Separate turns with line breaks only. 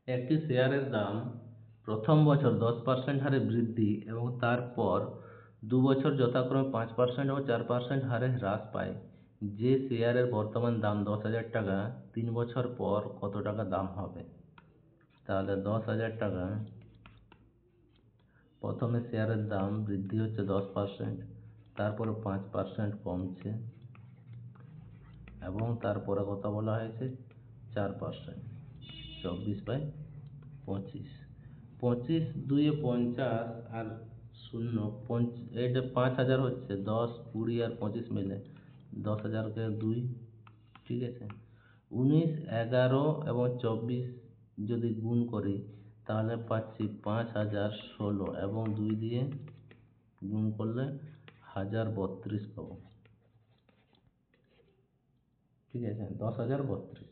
একটি শেয়ারের দাম প্রথম বছর 10% হারে বৃদ্ধি এবং তারপর 2 বছর যথাক্রমে 5% ও 4% হারে হ্রাস পায়। যে শেয়ারের বর্তমান দাম 10,000 টাকা, 3 বছর পর কত টাকা দাম হবে? তাহলে 10,000 টাকা, প্রথমে শেয়ারের দাম বৃদ্ধি হচ্ছে 10%, তারপরে 5% কমছে এবং তারপরে কত বলা হয়েছে? 4%। 24/25, 25 2 50 আর শূন্য, এটা 5,000 হচ্ছে, 10 20 আর 25 মিলে 10,000কে 2, ঠিক আছে। 19 11 এবং 24 যদি গুণ করি তাহলে পাচ্ছি 5,016 এবং 2 দিয়ে গুণ করলে 1,032 পাবো, ঠিক আছে, 10,032।